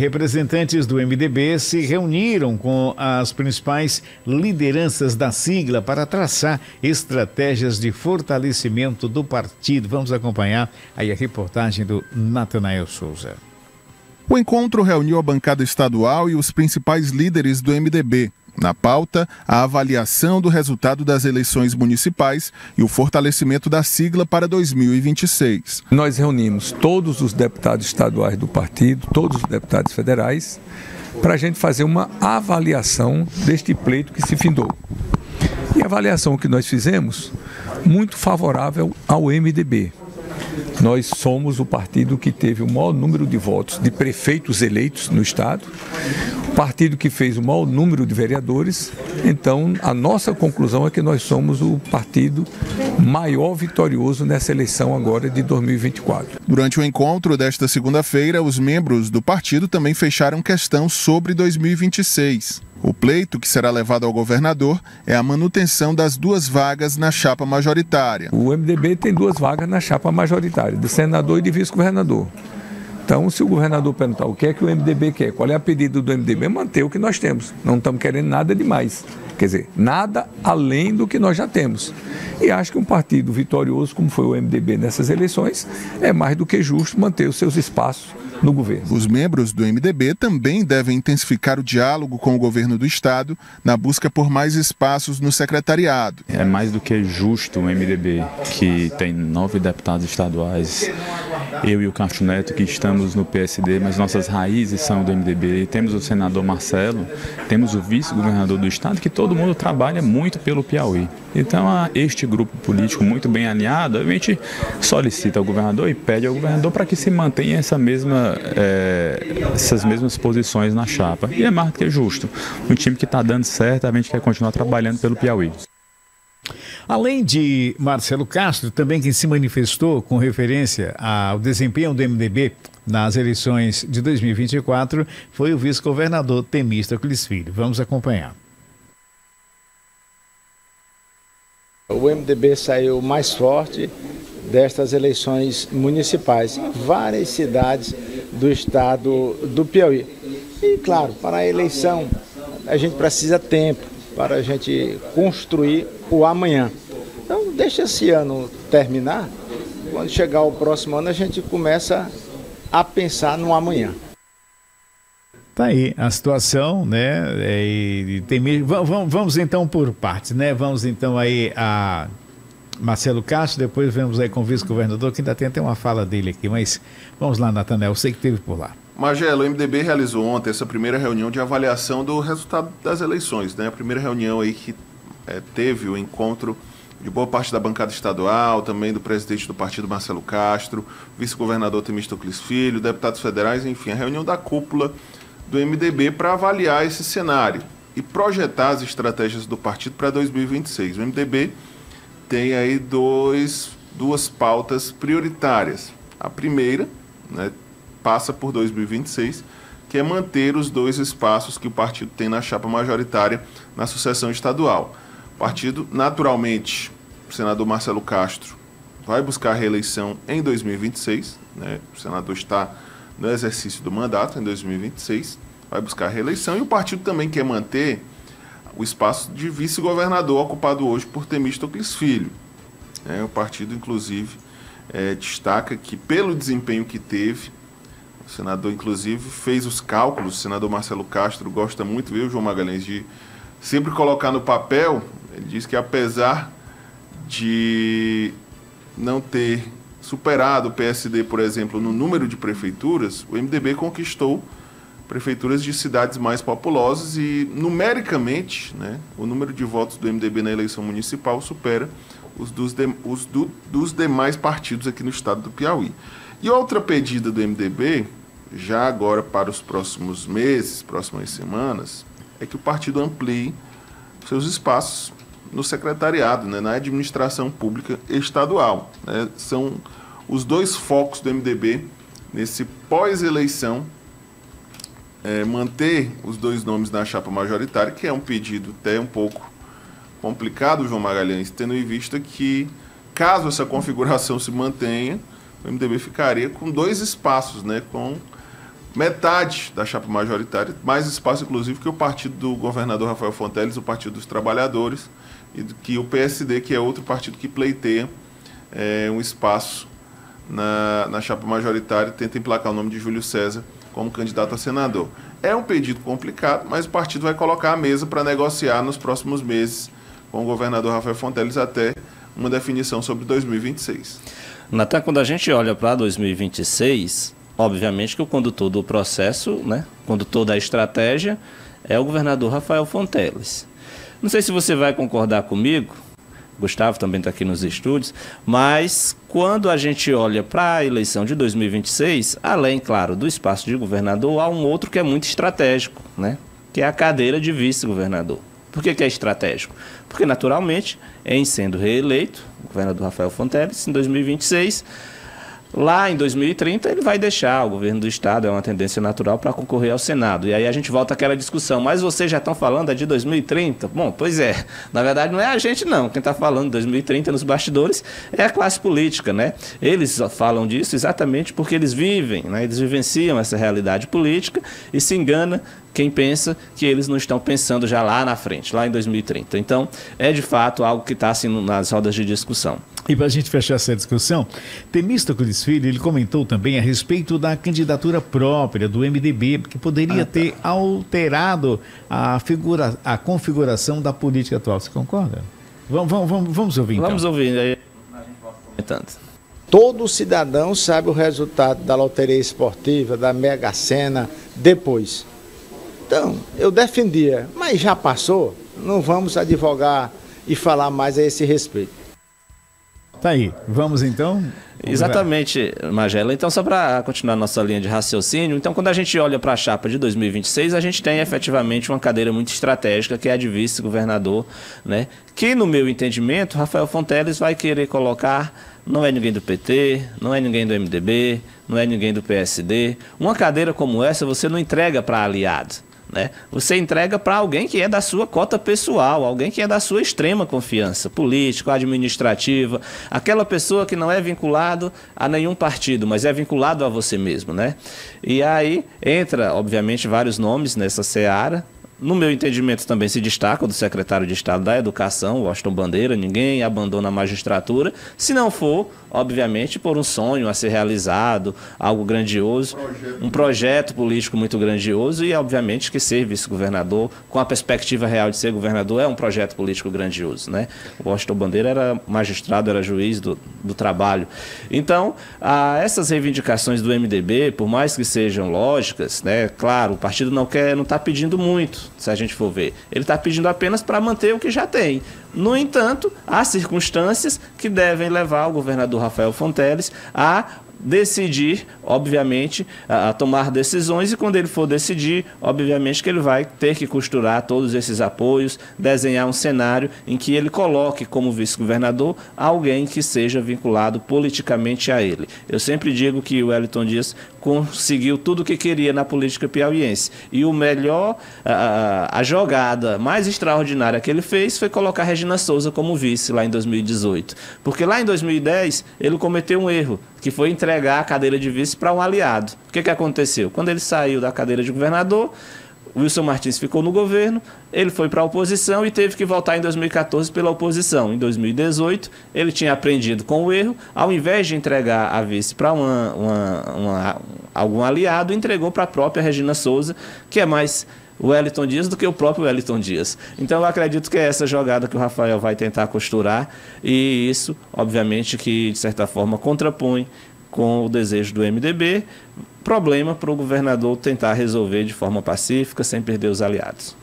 Representantes do MDB se reuniram com as principais lideranças da sigla para traçar estratégias de fortalecimento do partido. Vamos acompanhar aí a reportagem do Natanael Souza. O encontro reuniu a bancada estadual e os principais líderes do MDB. Na pauta, a avaliação do resultado das eleições municipais e o fortalecimento da sigla para 2026. Nós reunimos todos os deputados estaduais do partido, todos os deputados federais, para a gente fazer uma avaliação deste pleito que se findou. E a avaliação que nós fizemos, muito favorável ao MDB. Nós somos o partido que teve o maior número de votos de prefeitos eleitos no estado, o partido que fez o maior número de vereadores. Então, a nossa conclusão é que nós somos o partido maior vitorioso nessa eleição agora de 2024. Durante o encontro desta segunda-feira, os membros do partido também fecharam questão sobre 2026. O pleito que será levado ao governador é a manutenção das 2 vagas na chapa majoritária. O MDB tem 2 vagas na chapa majoritária, de senador e de vice-governador. Então, se o governador perguntar o que é que o MDB quer, qual é a pedida do MDB, manter o que nós temos. Não estamos querendo nada demais. Quer dizer, nada além do que nós já temos. E acho que um partido vitorioso, como foi o MDB nessas eleições, é mais do que justo manter os seus espaços no governo. Os membros do MDB também devem intensificar o diálogo com o governo do estado na busca por mais espaços no secretariado. É mais do que justo o MDB, que tem 9 deputados estaduais, eu e o Castro Neto, que estamos no PSD, mas nossas raízes são do MDB. E temos o senador Marcelo, temos o vice-governador do estado, que todo mundo trabalha muito pelo Piauí. Então, este grupo político muito bem alinhado, a gente solicita ao governador e pede ao governador para que se mantenha essas mesmas posições na chapa. E é mais do que justo. Um time que está dando certo, a gente quer continuar trabalhando pelo Piauí. Além de Marcelo Castro, também quem se manifestou com referência ao desempenho do MDB nas eleições de 2024 foi o vice-governador Temístocles Filho. Vamos acompanhar. O MDB saiu mais forte destas eleições municipais em várias cidades do estado do Piauí. E, claro, para a eleição a gente precisa tempo para a gente construir o amanhã. Então, deixa esse ano terminar, quando chegar o próximo ano a gente começa a pensar no amanhã. Tá aí a situação, né? Vamos então por partes, né? Vamos então aí a Marcelo Castro, depois vamos aí com o vice-governador, que ainda tem até uma fala dele aqui, mas vamos lá, Natanael, eu sei que teve por lá. Magelo, o MDB realizou ontem essa primeira reunião de avaliação do resultado das eleições, né? A primeira reunião aí que teve o encontro de boa parte da bancada estadual, também do presidente do partido Marcelo Castro, vice-governador Temístocles Filho, deputados federais, enfim, a reunião da cúpula do MDB para avaliar esse cenário e projetar as estratégias do partido para 2026. O MDB tem aí duas pautas prioritárias. A primeira, né, passa por 2026, que é manter os 2 espaços que o partido tem na chapa majoritária na sucessão estadual. O partido, naturalmente, o senador Marcelo Castro vai buscar a reeleição em 2026, né? O senador está no exercício do mandato em 2026, vai buscar a reeleição, e o partido também quer manter o espaço de vice-governador ocupado hoje por Temístocles Filho. O partido, inclusive, destaca que, pelo desempenho que teve, o senador, inclusive, fez os cálculos. O senador Marcelo Castro gosta muito, viu, João Magalhães, de sempre colocar no papel. Ele diz que, apesar de não ter superado o PSD, por exemplo, no número de prefeituras, o MDB conquistou prefeituras de cidades mais populosas e, numericamente, né, o número de votos do MDB na eleição municipal supera os dos demais partidos aqui no estado do Piauí. E outra pedida do MDB, já agora para os próximos meses, próximas semanas, é que o partido amplie seus espaços no secretariado, né, na administração pública estadual. Né? São os 2 focos do MDB nesse pós-eleição, manter os 2 nomes na chapa majoritária, que é um pedido até um pouco complicado, João Magalhães, tendo em vista que, caso essa configuração se mantenha, o MDB ficaria com 2 espaços, né, com metade da chapa majoritária, mais espaço, inclusive, que o partido do governador Rafael Fonteles, o Partido dos Trabalhadores, e que o PSD, que é outro partido que pleiteia um espaço na chapa majoritária, tenta emplacar o nome de Júlio César como candidato a senador. É um pedido complicado, mas o partido vai colocar a mesa para negociar nos próximos meses com o governador Rafael Fonteles até uma definição sobre 2026. Natan, quando a gente olha para 2026, obviamente que o condutor do processo, né, o condutor da estratégia, é o governador Rafael Fonteles. Não sei se você vai concordar comigo, Gustavo também está aqui nos estúdios, mas quando a gente olha para a eleição de 2026, além, claro, do espaço de governador, há um outro que é muito estratégico, né, que é a cadeira de vice-governador. Por que é estratégico? Porque, naturalmente, em sendo reeleito, o governador Rafael Fonteles, em 2026, lá em 2030, ele vai deixar o governo do Estado, é uma tendência natural, para concorrer ao Senado. E aí a gente volta àquela discussão, mas vocês já estão falando de 2030? Bom, pois é, na verdade não é a gente não, quem está falando de 2030 nos bastidores é a classe política, né? Eles falam disso exatamente porque eles vivem, né? Eles vivenciam essa realidade política e se engana quem pensa que eles não estão pensando já lá na frente, lá em 2030. Então, é de fato algo que está assim, nas rodas de discussão. E para a gente fechar essa discussão, Temístocles Filho, ele comentou também a respeito da candidatura própria do MDB, que poderia ter alterado a configuração da política atual. Você concorda? Vamos ouvir então. Vamos ouvir, aí a gente volta comentando. Todo cidadão sabe o resultado da loteria esportiva, da Mega Sena, depois. Então, eu defendia, mas já passou, não vamos advogar e falar mais a esse respeito. Tá aí, vamos então? Exatamente, Magela. Então, só para continuar nossa linha de raciocínio, então quando a gente olha para a chapa de 2026, a gente tem efetivamente uma cadeira muito estratégica, que é a de vice-governador, né? Que, no meu entendimento, Rafael Fonteles vai querer colocar, não é ninguém do PT, não é ninguém do MDB, não é ninguém do PSD. Uma cadeira como essa você não entrega para aliado, né? Você entrega para alguém que é da sua cota pessoal, alguém que é da sua extrema confiança política, administrativa, aquela pessoa que não é vinculado a nenhum partido, mas é vinculado a você mesmo, né? E aí entra, obviamente, vários nomes nessa seara. No meu entendimento também se destaca o do secretário de Estado da Educação, Washington Bandeira. Ninguém abandona a magistratura, se não for, obviamente, por um sonho a ser realizado, algo grandioso, um projeto político muito grandioso e, obviamente, que ser vice-governador, com a perspectiva real de ser governador, é um projeto político grandioso, né? O Washington Bandeira era magistrado, era juiz do trabalho. Então, essas reivindicações do MDB, por mais que sejam lógicas, né? Claro, o partido não está pedindo muito, se a gente for ver. Ele está pedindo apenas para manter o que já tem. No entanto, há circunstâncias que devem levar o governador Rafael Fonteles a decidir, obviamente, a tomar decisões, e quando ele for decidir, obviamente que ele vai ter que costurar todos esses apoios, desenhar um cenário em que ele coloque como vice-governador alguém que seja vinculado politicamente a ele. Eu sempre digo que o Wellington Dias conseguiu tudo o que queria na política piauiense, e o melhor, a jogada mais extraordinária que ele fez foi colocar Regina Souza como vice lá em 2018, porque lá em 2010 ele cometeu um erro, que foi entregar a cadeira de vice para um aliado. O que aconteceu? Quando ele saiu da cadeira de governador, Wilson Martins ficou no governo, ele foi para a oposição e teve que voltar em 2014 pela oposição. Em 2018, ele tinha aprendido com o erro, ao invés de entregar a vice para algum aliado, entregou para a própria Regina Souza, que é mais o Wellington Dias do que o próprio Wellington Dias. Então eu acredito que é essa jogada que o Rafael vai tentar costurar, e isso, obviamente, que de certa forma contrapõe com o desejo do MDB, problema para o governador tentar resolver de forma pacífica, sem perder os aliados.